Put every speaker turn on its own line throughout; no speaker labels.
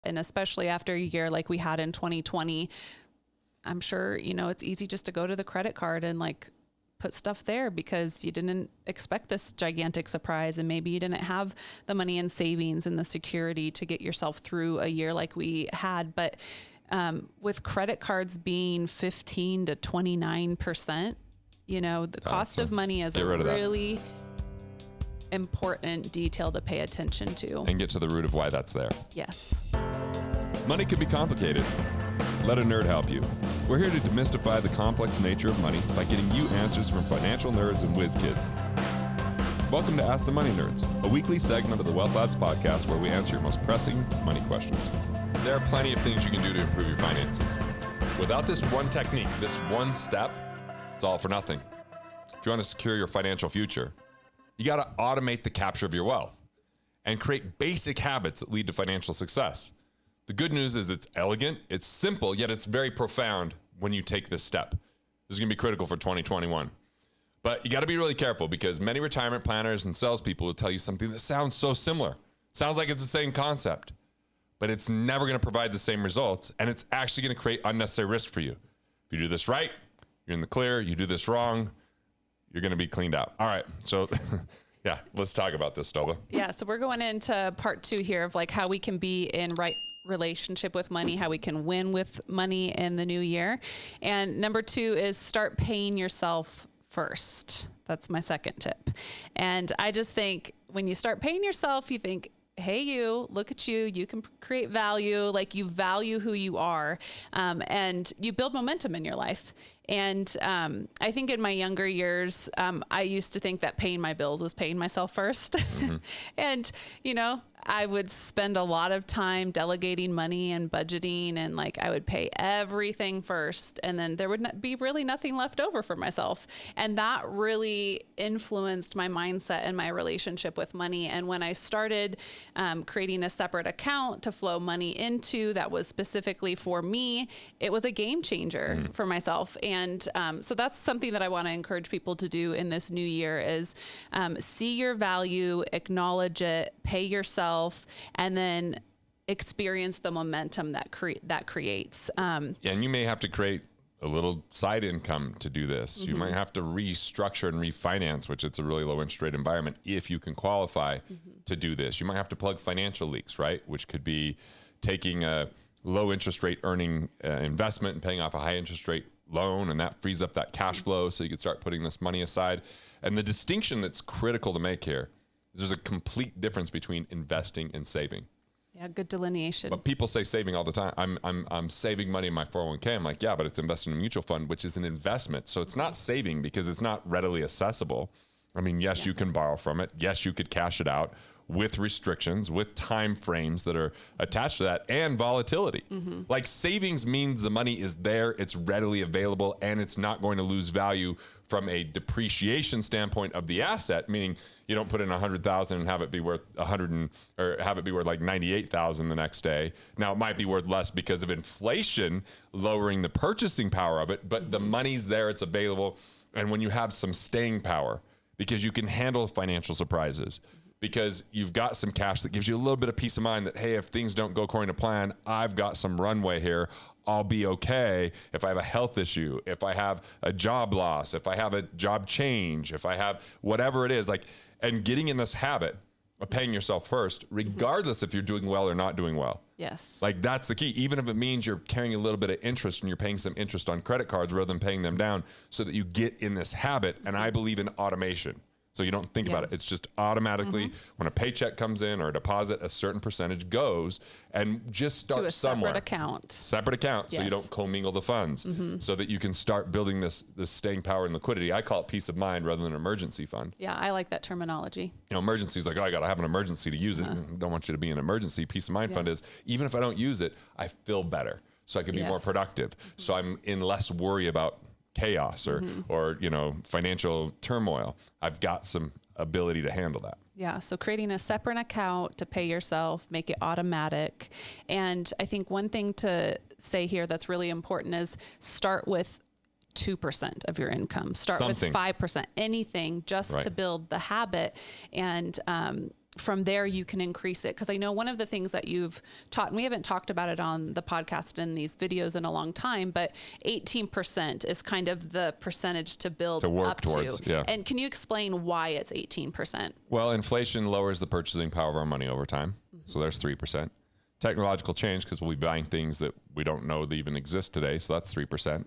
And especially after a year like we had in 2020, I'm sure, it's easy just to go to the credit card and like put stuff there because you didn't expect this gigantic surprise. And maybe you didn't have the money in savings and the security to get yourself through a year like we had. But with credit cards being 15 to 29%, the cost of money is a really important detail to pay attention to.
And get to the root of why that's there.
Yes.
Money can be complicated. Let a nerd help you. We're here to demystify the complex nature of money by getting you answers from financial nerds and whiz kids. Welcome to Ask the Money Nerds, a weekly segment of the Wealth Labs podcast where we answer your most pressing money questions. There are plenty of things you can do to improve your finances. Without this one technique, this one step, it's all for nothing. If you want to secure your financial future, you got to automate the capture of your wealth and create basic habits that lead to financial success. The good news is it's elegant, it's simple, yet it's very profound when you take this step. This is going to be critical for 2021. But you got to be really careful because many retirement planners and salespeople will tell you something that sounds so similar. Sounds like it's the same concept, but it's never going to provide the same results, and it's actually going to create unnecessary risk for you. If you do this right, you're in the clear. You do this wrong, you're going to be cleaned out. All right, so yeah, let's talk about this, Stoba.
Yeah, so we're going into part 2 here of like how we can be in right relationship with money, how we can win with money in the new year. And number 2 is start paying yourself first. That's my second tip. And I just think when you start paying yourself, you think, hey, look at you, you can create value, like you value who you are, and you build momentum in your life. And I think in my younger years, I used to think that paying my bills was paying myself first. Mm-hmm. And, I would spend a lot of time delegating money and budgeting, and like I would pay everything first, and then there would be really nothing left over for myself. And that really influenced my mindset and my relationship with money. And when I started creating a separate account to flow money into that was specifically for me, it was a game changer for myself. And so that's something that I want to encourage people to do in this new year is see your value, acknowledge it, pay yourself, and then experience the momentum that creates. And
you may have to create a little side income to do this. Mm-hmm. You might have to restructure and refinance, which it's a really low interest rate environment if you can qualify to do this. You might have to plug financial leaks, right? Which could be taking a low interest rate earning investment and paying off a high interest rate loan, and that frees up that cash flow so you can start putting this money aside. And the distinction that's critical to make here is there's a complete difference between investing and saving.
Yeah, good delineation.
But people say saving all the time. I'm saving money in my 401k. I'm like, yeah, but it's invested in a mutual fund, which is an investment. So it's not saving because it's not readily accessible. I mean, yes, you can borrow from it. Yes, you could cash it out with restrictions, with time frames that are attached to that, and volatility. Mm-hmm. Like savings means the money is there, it's readily available, and it's not going to lose value from a depreciation standpoint of the asset, meaning you don't put in 100,000 and have it be worth 100 or have it be worth like 98,000 the next day. Now it might be worth less because of inflation lowering the purchasing power of it, but the money's there, it's available. And when you have some staying power, because you can handle financial surprises, because you've got some cash that gives you a little bit of peace of mind that, hey, if things don't go according to plan, I've got some runway here. I'll be okay if I have a health issue, if I have a job loss, if I have a job change, if I have whatever it is, like, and getting in this habit of paying yourself first, regardless if you're doing well or not doing well.
Yes.
Like that's the key. Even if it means you're carrying a little bit of interest and you're paying some interest on credit cards rather than paying them down so that you get in this habit. And I believe in automation. So you don't think about it. It's just automatically when a paycheck comes in or a deposit, a certain percentage goes and just start
to a
somewhere.
Separate account.
So you don't commingle the funds so that you can start building this staying power and liquidity. I call it peace of mind rather than an emergency fund.
Yeah, I like that terminology.
Emergency is like, oh, I got to have an emergency to use it. Don't want you to be an emergency. Peace of mind fund is even if I don't use it, I feel better. So I can be more productive. So I'm in less worry about chaos or financial turmoil. I've got some ability to handle that.
Yeah. So creating a separate account to pay yourself, make it automatic. And I think one thing to say here that's really important is start with 2% of your income. Start with 5%, anything just to build the habit. And from there you can increase it. Because I know one of the things that you've taught, and we haven't talked about it on the podcast in these videos in a long time, but 18% is kind of the percentage to build
To work
up
towards,
to.
yeah.
And can you explain why it's 18%?
Well, inflation lowers the purchasing power of our money over time. So there's 3%. Technological change, because we'll be buying things that we don't know that even exist today. So that's 3%.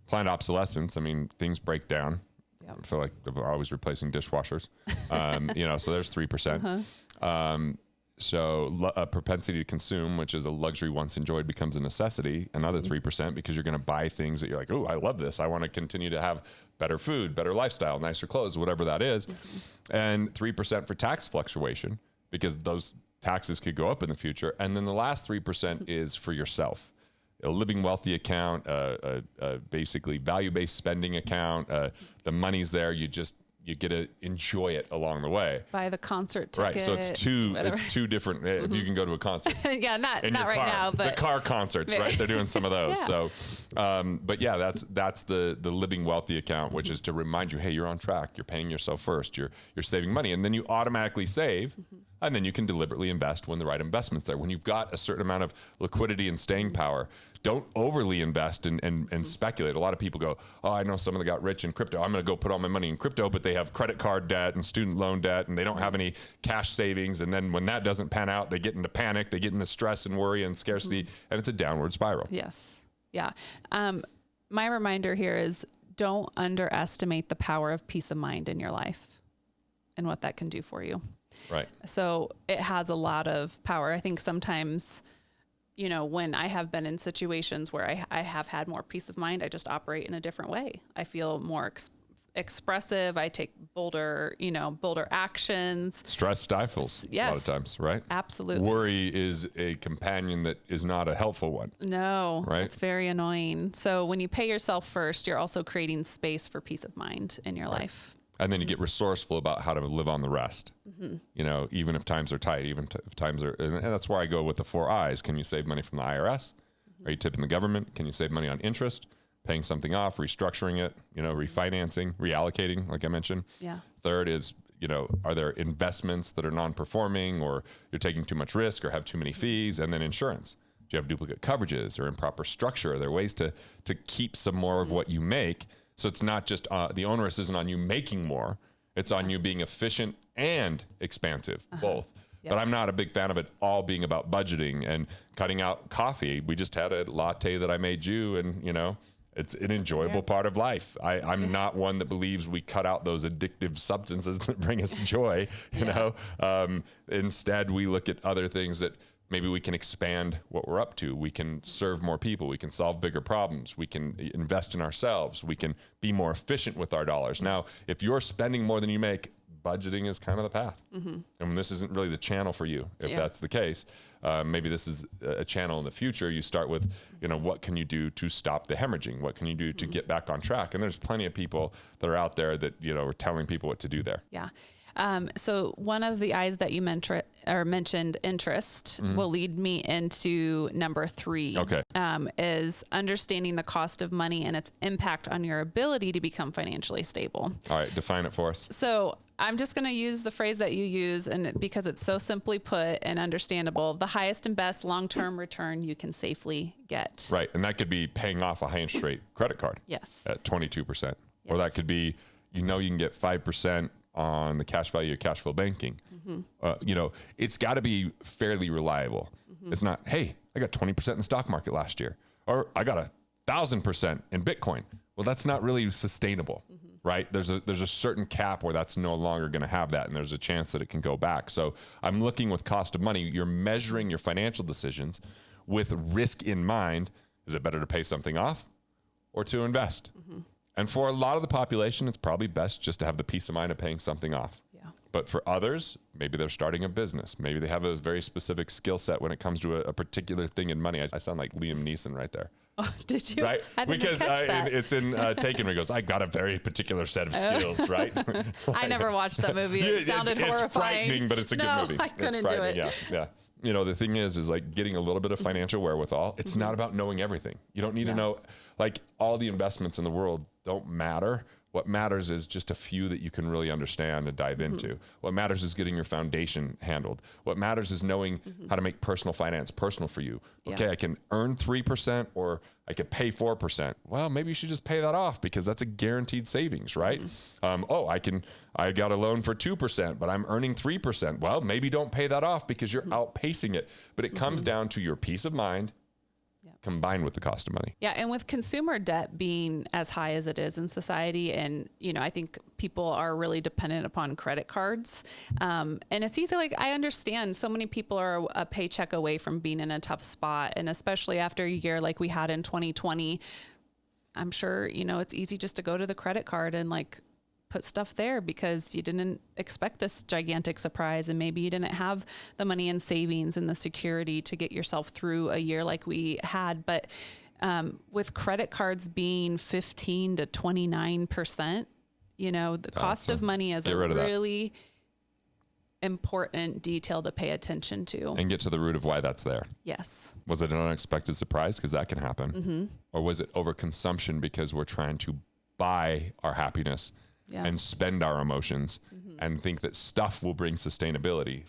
Planned obsolescence. I mean, things break down. I feel like they're always replacing dishwashers. So there's 3%. So a propensity to consume, which is a luxury once enjoyed, becomes a necessity, another 3%, because you're going to buy things that you're like, oh, I love this. I want to continue to have better food, better lifestyle, nicer clothes, whatever that is. And 3% for tax fluctuation, because those taxes could go up in the future. And then the last 3% is for yourself. A living wealthy account, basically value-based spending account. The money's there. You get to enjoy it along the way.
Buy the concert ticket.
Right. So it's two different. If you can go to a concert.
Yeah, not right now, but
the car concerts, right? They're doing some of those.
Yeah.
So, but yeah, that's the living wealthy account, which is to remind you, hey, you're on track. You're paying yourself first. You're saving money, and then you automatically save. And then you can deliberately invest when the right investment's there. When you've got a certain amount of liquidity and staying power, don't overly invest and speculate. A lot of people go, oh, I know someone that got rich in crypto. I'm going to go put all my money in crypto, but they have credit card debt and student loan debt, and they don't have any cash savings. And then when that doesn't pan out, they get into panic. They get into stress and worry and scarcity, and it's a downward spiral.
Yes. Yeah. My reminder here is don't underestimate the power of peace of mind in your life and what that can do for you.
Right.
So it has a lot of power. I think sometimes, when I have been in situations where I have had more peace of mind, I just operate in a different way. I feel more expressive. I take bolder actions.
Stress stifles a lot of times, right?
Absolutely.
Worry is a companion that is not a helpful one.
No,
right?
It's very annoying. So when you pay yourself first, you're also creating space for peace of mind in your life.
And then you get resourceful about how to live on the rest. Even if times are tight, even if times are, and that's where I go with the 4 I's. Can you save money from the IRS? Are you tipping the government? Can you save money on interest? Paying something off, restructuring it, refinancing, reallocating, like I mentioned.
Yeah.
Third is, are there investments that are non-performing, or you're taking too much risk or have too many fees? And then insurance. Do you have duplicate coverages or improper structure? Are there ways to keep some more of what you make? So it's not just the onus isn't on you making more. It's on you being efficient and expansive, both. Yep. But I'm not a big fan of it all being about budgeting and cutting out coffee. We just had a latte that I made you, and it's an enjoyable part of life. I'm not one that believes we cut out those addictive substances that bring us joy. Instead, we look at other things that maybe we can expand what we're up to. We can serve more people. We can solve bigger problems. We can invest in ourselves. We can be more efficient with our dollars. Now, if you're spending more than you make, budgeting is kind of the path. And this isn't really the channel for you, if that's the case. Maybe this is a channel in the future. You start with, what can you do to stop the hemorrhaging? What can you do to get back on track? And there's plenty of people that are out there that, are telling people what to do there.
Yeah. So one of the I's that you mentioned, interest, will lead me into number 3.
Okay.
Is understanding the cost of money and its impact on your ability to become financially stable.
All right. Define it for us.
So I'm just going to use the phrase that you use, and because it's so simply put and understandable, the highest and best long-term return you can safely get.
Right. And that could be paying off a high interest rate credit card.
Yes.
At 22%. Or that could be, you can get 5% on the cash value of cash flow banking. It's got to be fairly reliable. It's not, hey, I got 20% in the stock market last year, or I got 1,000% in Bitcoin. Well, that's not really sustainable, right? There's a certain cap where that's no longer going to have that, and there's a chance that it can go back. So I'm looking with cost of money. You're measuring your financial decisions with risk in mind. Is it better to pay something off or to invest? And for a lot of the population, it's probably best just to have the peace of mind of paying something off. Yeah. But for others, maybe they're starting a business. Maybe they have a very specific skill set when it comes to a particular thing in money. I sound like Liam Neeson right there.
Oh, did you?
Right?
I didn't
because
catch that.
It's in Taken where he goes, I got a very particular set of skills, right?
I never watched that movie. It sounded horrifying.
It's frightening, but it's a good movie.
I couldn't do it.
Yeah. The thing is like getting a little bit of financial wherewithal. It's not about knowing everything. You don't need to know, like all the investments in the world don't matter What matters is just a few that you can really understand and dive into. What matters is getting your foundation handled. What matters is knowing how to make personal finance personal for you. Okay, I can earn 3% or I could pay 4%. Well, maybe you should just pay that off because that's a guaranteed savings, right? I got a loan for 2%, but I'm earning 3%. Well, maybe don't pay that off because you're outpacing it. But it comes down to your peace of mind combined with the cost of money.
Yeah. And with consumer debt being as high as it is in society, and, I think people are really dependent upon credit cards. And it's easy. Like, I understand so many people are a paycheck away from being in a tough spot. And especially after a year like we had in 2020, I'm sure, it's easy just to go to the credit card and put stuff there because you didn't expect this gigantic surprise, and maybe you didn't have the money in savings and the security to get yourself through a year like we had. But with credit cards being 15 to 29%, the cost of money is a really important detail to pay attention to.
And get to the root of why that's there.
Yes.
Was it an unexpected surprise? Because that can happen. Or was it overconsumption because we're trying to buy our happiness and spend our emotions and think that stuff will bring sustainability,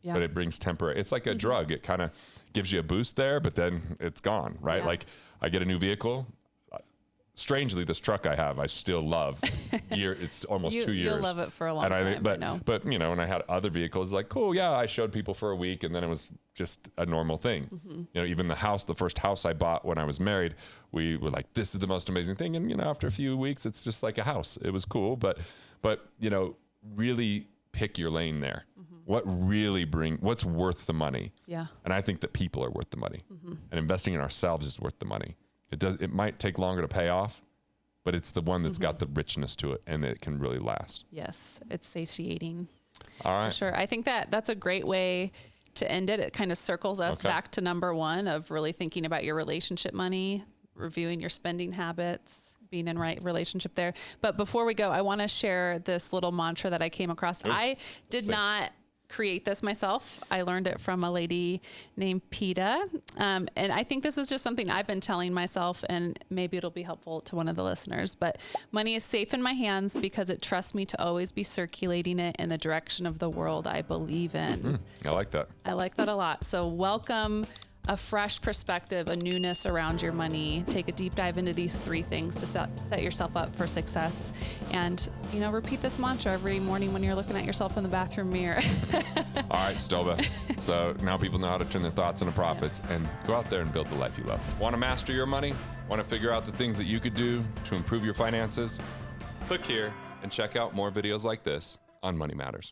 but it brings temporary. It's like a drug. It kind of gives you a boost there, but then it's gone, right?
Yeah.
Like I get a new vehicle. Strangely, this truck I have, I still love. It's almost 2 years.
You'll love it for a long time.
But when I had other vehicles, like, cool, yeah, I showed people for a week, and then it was just a normal thing. Even the first house I bought when I was married, we were like, this is the most amazing thing. And after a few weeks, it's just like a house. It was cool, but really pick your lane there. What's worth the money? Yeah. And I think that people are worth the money, and investing in ourselves is worth the money. It might take longer to pay off, but it's the one that's got the richness to it, and it can really last.
Yes, it's satiating.
All right.
For sure. I think that's a great way to end it. It kind of circles us back to number one of really thinking about your relationship money, reviewing your spending habits, being in right relationship there. But before we go, I want to share this little mantra that I came across. I did not create this myself. I learned it from a lady named PETA. And I think this is just something I've been telling myself, and maybe it'll be helpful to one of the listeners. But money is safe in my hands because it trusts me to always be circulating it in the direction of the world I believe in.
I like that.
I like that a lot. So welcome a fresh perspective, a newness around your money. Take a deep dive into these 3 things to set yourself up for success. And, repeat this mantra every morning when you're looking at yourself in the bathroom mirror.
All right, Stoba. So now people know how to turn their thoughts into profits and go out there and build the life you love. Want to master your money? Want to figure out the things that you could do to improve your finances? Click here and check out more videos like this on Money Matters.